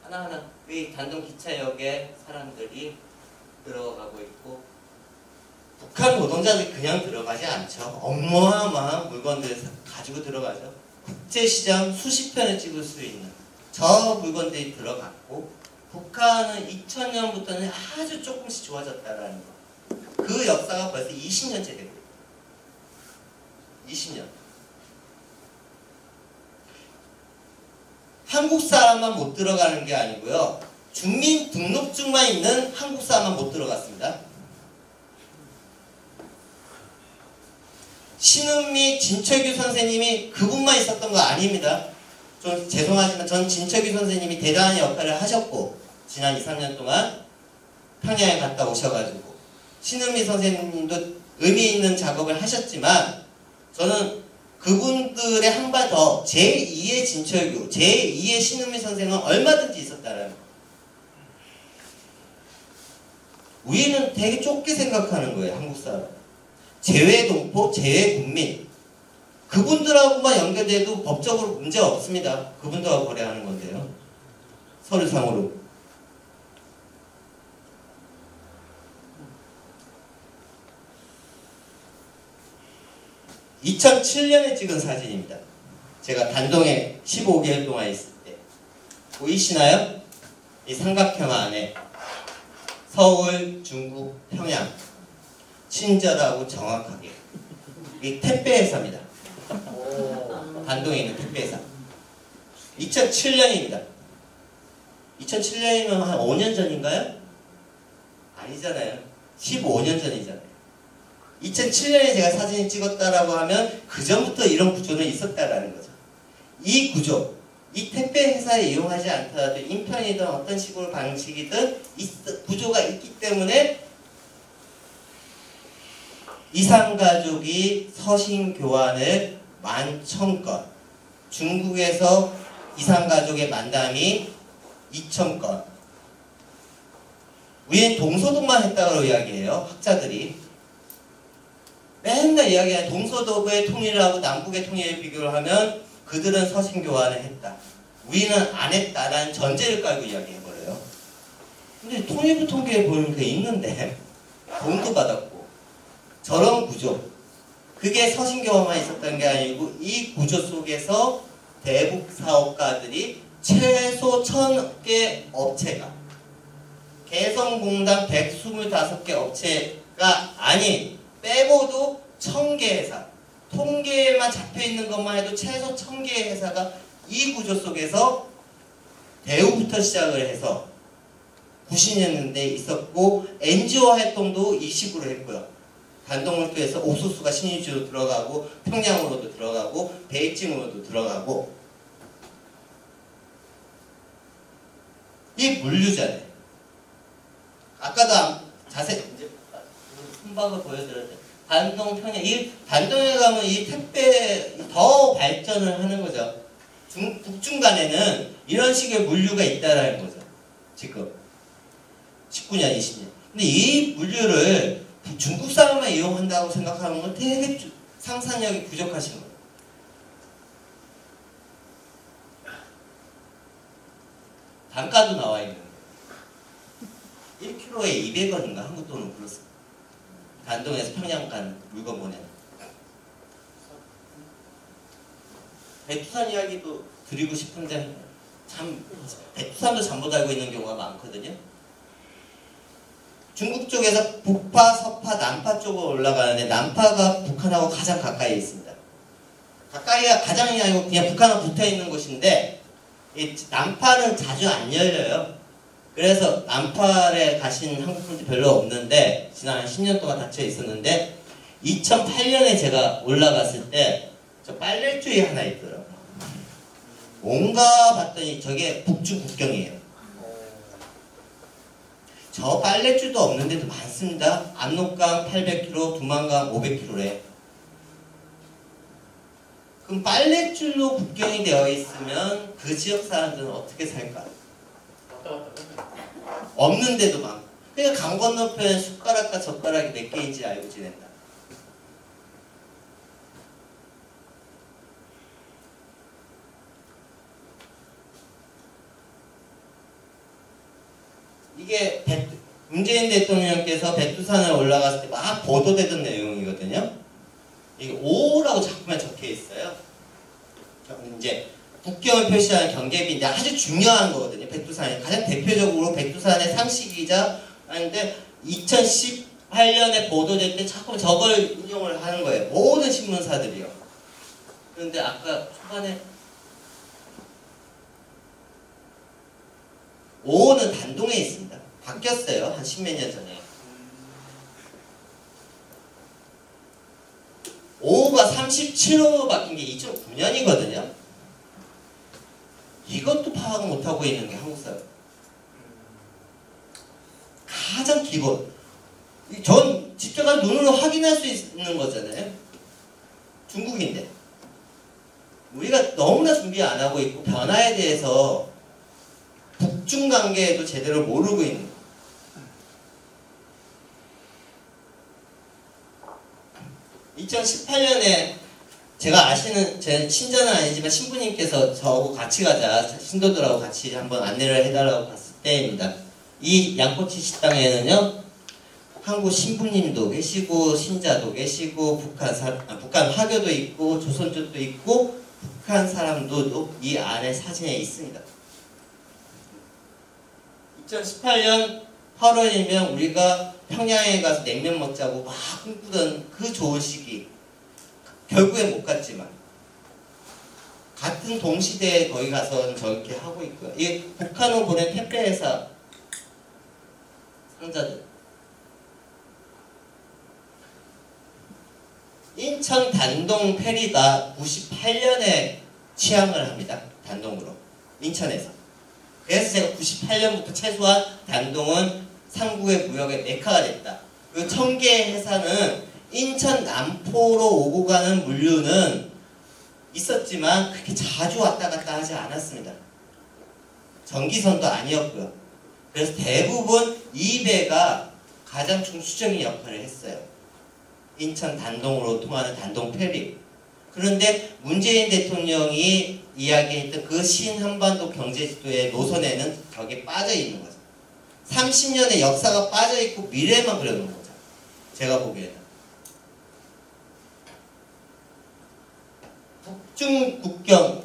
하나하나 이 단동 기차역에 사람들이 들어가고 있고 북한 노동자들이 그냥 들어가지 않죠. 어마어마한 물건들 가지고 들어가죠. 국제시장 수십 편을 찍을 수 있는 저 물건들이 들어갔고 북한은 2000년부터는 아주 조금씩 좋아졌다라는 거. 그 역사가 벌써 20년째 되고 있어요. 20년. 한국 사람만 못 들어가는 게 아니고요. 주민등록증만 있는 한국 사람만 못 들어갔습니다. 신은미, 진철규 선생님이 그분만 있었던 거 아닙니다. 좀 죄송하지만 전 진철규 선생님이 대단한 역할을 하셨고 지난 2, 3년 동안 평양에 갔다 오셔가지고 신은미 선생님도 의미 있는 작업을 하셨지만 저는 그분들의 한 발 더 제2의 진철규, 제2의 신은미 선생은 얼마든지 있었다라는 거예요. 우리는 되게 좁게 생각하는 거예요. 한국 사람. 재외동포, 재외국민 그분들하고만 연결돼도 법적으로 문제 없습니다. 그분들하고 거래하는 건데요. 서류상으로. (2007년에) 찍은 사진입니다. 제가 단동에 15개월 동안 있을 때 보이시나요? 이 삼각형 안에 서울, 중국, 평양 친절하고 정확하게 이 택배 회사입니다. 단동에 있는 택배 회사. 2007년입니다. 2007년이면 한 5년 전인가요? 아니잖아요. 15년 전이잖아요. 2007년에 제가 사진을 찍었다라고 하면 그 전부터 이런 구조는 있었다라는 거죠. 이 구조, 이 택배 회사에 이용하지 않더라도 인편이든 어떤 식으로 방식이든 구조가 있기 때문에 이산가족이 서신 교환을 11,000건, 중국에서 이산가족의 만남이 2,000건. 우리는 동서독만 했다고 이야기해요. 학자들이. 맨날 이야기하는 동서독의 통일하고 남북의 통일을 비교를 하면 그들은 서신 교환을 했다. 우리는 안 했다라는 전제를 깔고 이야기해버려요. 근데 통일부 통계에 보면 그게 있는데 돈도 받았고 저런 구조, 그게 서신 교환만 있었던 게 아니고 이 구조 속에서 대북 사업가들이 최소 1,000개 업체가 개성공단 125개 업체가 아닌 빼고도 1,000개 회사, 통계에만 잡혀있는 것만 해도 최소 1,000개의 회사가 이 구조 속에서 대우부터 시작을 해서 90년대 있었고 NGO 활동도 이 식으로 했고요. 단동물도에서 옥수수가 신의주로 들어가고 평양으로도 들어가고 베이징으로도 들어가고 이 물류잖아요. 아까도 자세히 이제 순박을 보여드렸는데 단동 평양 이 단동에 가면 이 택배 더 발전을 하는 거죠. 북중 간에는 이런 식의 물류가 있다라는 거죠. 지금 19년, 20년. 근데 이 물류를 중국 사람만 이용한다고 생각하는 건 되게 상상력이 부족하신 거예요. 단가도 나와 있는 거예요. 1kg에 200원인가 한국 돈으로 그렇습니다. 단동에서 평양 간 물건 보내는. 백두산 이야기도 드리고 싶은데 참 백두산도 잘못 알고 있는 경우가 많거든요. 중국 쪽에서 북파, 서파, 남파 쪽으로 올라가는데 남파가 북한하고 가장 가까이 있습니다. 가까이가 가장이 아니고 그냥 북한하고 붙어있는 곳인데 이 남파는 자주 안 열려요. 그래서 남파에 가신 한국분들이 별로 없는데 지난 10년 동안 닫혀 있었는데 2008년에 제가 올라갔을 때 저 빨래줄이 하나 있더라고요. 뭔가 봤더니 저게 북중 국경이에요. 저 빨래줄도 없는데도 많습니다. 압록강 800km, 두만강 500km래. 그럼 빨래줄로 국경이 되어 있으면 그 지역 사람들은 어떻게 살까? 없는데도 많고. 그러니까 강 건너편에 숟가락과 젓가락이 몇 개인지 알고 지낸다. 이게 문재인 대통령께서 백두산을 올라갔을 때 막 보도되던 내용이거든요. 이게 5라고 자꾸만 적혀 있어요. 이제 국경을 표시하는 경계비인데 아주 중요한 거거든요. 백두산이 가장 대표적으로 백두산의 상식이자 하는데 2018년에 보도될 때 자꾸 저걸 인용을 하는 거예요. 모든 신문사들이요. 그런데 아까 초반에 5호는 단동에 있습니다. 바뀌었어요. 한 10몇 년 전에. 5호가 인구가 37호 바뀐 게 2009년이거든요. 이것도 파악 못하고 있는 게 한국 사람. 가장 기본. 전 직접 가서 눈으로 확인할 수 있는 거잖아요. 중국인데. 우리가 너무나 준비 안 하고 있고 변화에 대해서 북중 관계에도 제대로 모르고 있는 거예요. 2018년에 제가 아시는, 제 친자는 아니지만 신부님께서 저하고 같이 가자, 신도들하고 같이 한번 안내를 해달라고 갔을 때입니다. 이 양꼬치 식당에는요, 한국 신부님도 계시고 신자도 계시고 북한 화교도 있고 조선족도 있고 북한 사람도 이 안에 사진에 있습니다. 2018년 8월이면 우리가 평양에 가서 냉면 먹자고 막 꿈꾸던 그 좋은 시기, 결국에 못 갔지만 같은 동시대에 거기 가서는 저렇게 하고 있고요. 이 북한으로 보낸 택배 회사 상자들, 인천 단동 페리가 98년에 취항을 합니다. 단동으로. 인천에서. 그래서 제가 98년부터 최소한 단동은 삼국의 무역의 메카가 됐다. 그리고 청계 회사는 인천 남포로 오고 가는 물류는 있었지만 그렇게 자주 왔다 갔다 하지 않았습니다. 전기선도 아니었고요. 그래서 대부분 이 배가 가장 중추적인 역할을 했어요. 인천 단동으로 통하는 단동 페리. 그런데 문재인 대통령이 이야기했던 그 신한반도 경제지도의 노선에는 저게 빠져 있는 거죠. 30년의 역사가 빠져 있고 미래만 그려놓은 거죠. 제가 보기에는. 북중 국경,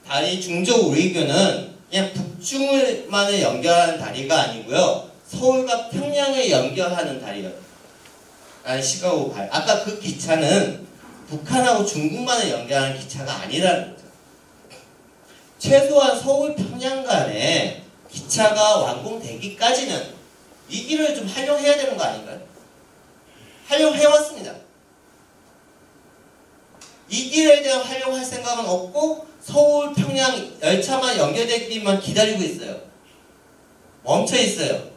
다리 중저 우리교는 그냥 북중을만을 연결하는 다리가 아니고요. 서울과 평양을 연결하는 다리예요. 아니, 시카고 발. 아까 그 기차는 북한하고 중국만을 연결하는 기차가 아니라는 거죠. 최소한 서울 평양 간에 기차가 완공되기까지는 이 길을 좀 활용해야 되는 거 아닌가요? 활용해왔습니다. 이 길에 대한 활용할 생각은 없고 서울 평양 열차만 연결되기만 기다리고 있어요. 멈춰 있어요.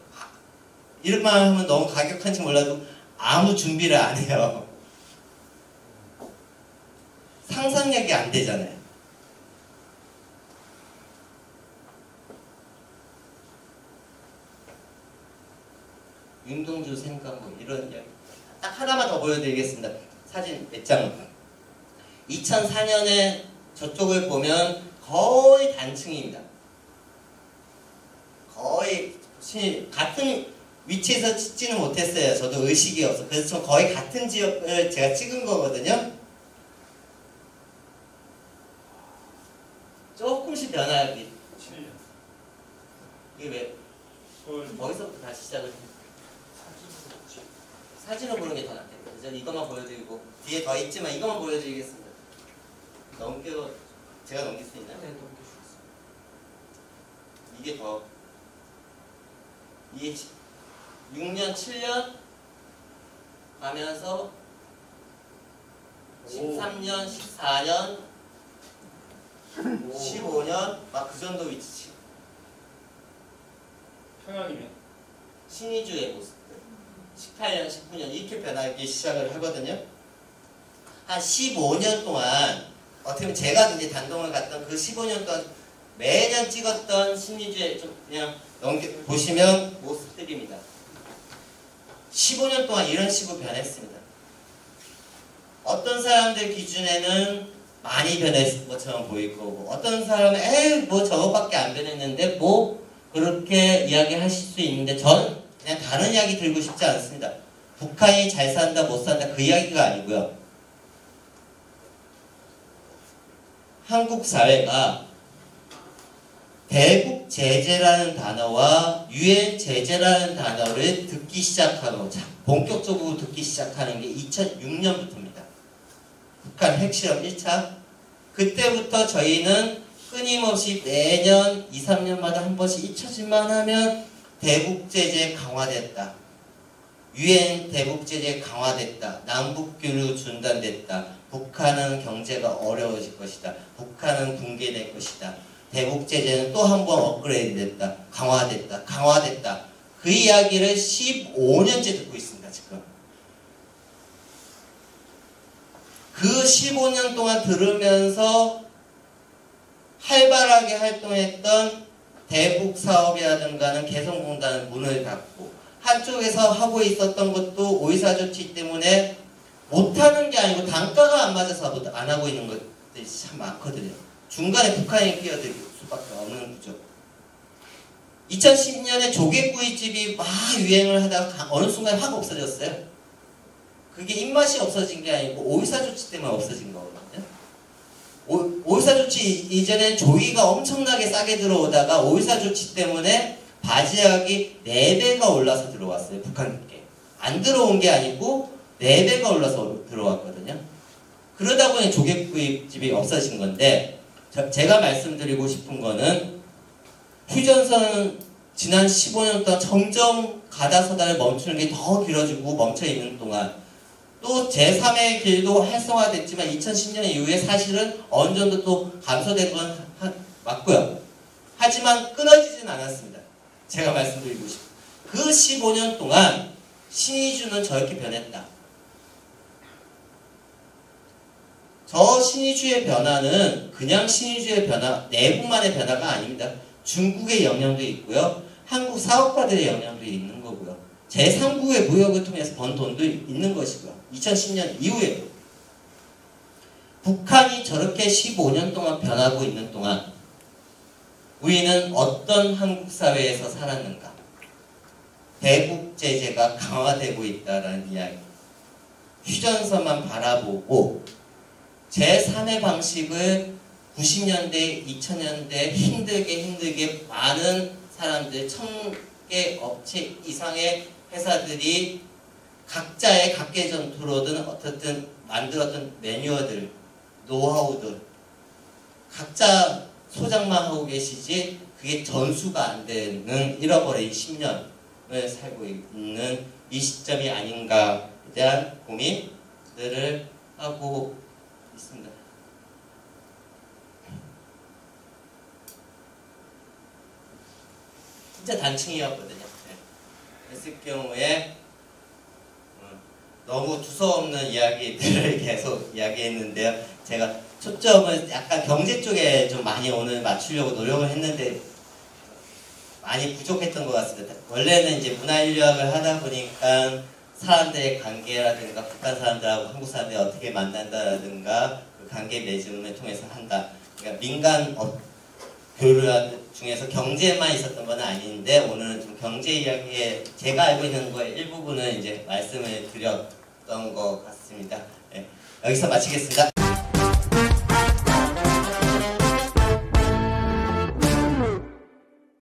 이런 말 하면 너무 가격한지 몰라도 아무 준비를 안 해요. 상상력이 안 되잖아요. 윤동주 생각 뭐 이런 이야기. 딱 하나만 더 보여드리겠습니다. 사진 몇 장만. 2004년에 저쪽을 보면 거의 단층입니다. 거의 같은 위치에서 찍지는 못했어요. 저도 의식이 없어. 그래서 거의 같은 지역을 제가 찍은 거거든요. 조금씩 변화하기. 7년. 이게 왜? 거기서부터 다시 시작을 해요. 사진으로 보는 게 더 낫겠네요. 저는 이것만 보여드리고 뒤에 더 있지만 이것만 보여드리겠습니다. 제가 넘길 수 있나요? 네, 넘길 수 있어요. 이게 더 이게 6년, 7년 가면서 13년, 14년, 15년 막 그 정도 위치. 평양이면? 신의주의 모습들. 18년, 19년 이렇게 변하기 시작을 하거든요. 한 15년 동안 어떻게 보면 제가 이제 단동을 갔던 그 15년 동안 매년 찍었던 신의주의 좀 그냥 보시면 모습들입니다. 15년 동안 이런 식으로 변했습니다. 어떤 사람들 기준에는 많이 변했을 것처럼 보일 거고 어떤 사람은 에이 뭐 저거밖에 안 변했는데 뭐 그렇게 이야기하실 수 있는데 전 그냥 다른 이야기 들고 싶지 않습니다. 북한이 잘 산다 못 산다 그 이야기가 아니고요. 한국 사회가 대북 제재라는 단어와 유엔 제재라는 단어를 듣기 시작하고 본격적으로 듣기 시작하는 게 2006년부터입니다. 북한 핵실험 1차. 그때부터 저희는 끊임없이 매년 2, 3년마다 한 번씩 잊혀질만 하면 대북 제재 강화됐다. 유엔 대북 제재 강화됐다. 남북 교류 중단됐다. 북한은 경제가 어려워질 것이다. 북한은 붕괴될 것이다. 대북 제재는 또 한 번 업그레이드 됐다. 강화됐다. 강화됐다. 그 이야기를 15년째 듣고 있습니다. 지금. 그 15년 동안 들으면서 활발하게 활동했던 대북 사업이라든가는 개성공단은 문을 닫고, 한쪽에서 하고 있었던 것도 오이사 조치 때문에 못하는 게 아니고 단가가 안 맞아서 안 하고 있는 것들이 참 많거든요. 중간에 북한이 끼어들 수밖에 없는 구조. 2010년에 조개구이집이 막 유행을 하다가 어느 순간 확 없어졌어요. 그게 입맛이 없어진 게 아니고 오이사 조치 때문에 없어진 거거든요. 오이사 조치 이전엔 조기가 엄청나게 싸게 들어오다가 오이사 조치 때문에 바지락이 4배가 올라서 들어왔어요. 북한께. 안 들어온 게 아니고 4배가 올라서 들어왔거든요. 그러다 보니 조개구이집이 없어진 건데, 제가 말씀드리고 싶은 거는 휴전선은 지난 15년 동안 점점 가다서다를 멈추는 게 더 길어지고 멈춰있는 동안 또 제3의 길도 활성화됐지만 2010년 이후에 사실은 어느 정도 또 감소된 건 맞고요. 하지만 끊어지진 않았습니다. 제가 말씀드리고 싶어요. 그 15년 동안 신의주는 저렇게 변했다. 저 신의주의 변화는 그냥 신의주의 변화, 내국만의 변화가 아닙니다. 중국의 영향도 있고요. 한국 사업가들의 영향도 있는 거고요. 제3국의 무역을 통해서 번 돈도 있는 것이고요. 2010년 이후에도. 북한이 저렇게 15년 동안 변하고 있는 동안 우리는 어떤 한국 사회에서 살았는가? 대북 제재가 강화되고 있다는 이야기. 휴전선만 바라보고 제3의 방식을 90년대, 2000년대 힘들게 많은 사람들, 1000개 업체 이상의 회사들이 각자의 각계 전투로든 어떻든 만들었던 매뉴얼들, 노하우들 각자 소장만 하고 계시지 그게 전수가 안 되는 잃어버린 10년을 살고 있는 이 시점이 아닌가에 대한 고민들을 하고 있습니다. 진짜 단층이었거든요. 그랬을 경우에 너무 두서없는 이야기들을 계속 이야기했는데요. 제가 초점을 약간 경제 쪽에 좀 많이 오늘 맞추려고 노력을 했는데 많이 부족했던 것 같습니다. 원래는 이제 문화인류학을 하다 보니까 사람들의 관계라든가 북한 사람들하고 한국 사람들이 어떻게 만난다라든가 그 관계 맺음을 통해서 한다. 그러니까 민간 교류 중에서 경제만 있었던 건 아닌데 오늘은 좀 경제 이야기에 제가 알고 있는 거의 일부분을 이제 말씀을 드렸던 것 같습니다. 네, 여기서 마치겠습니다.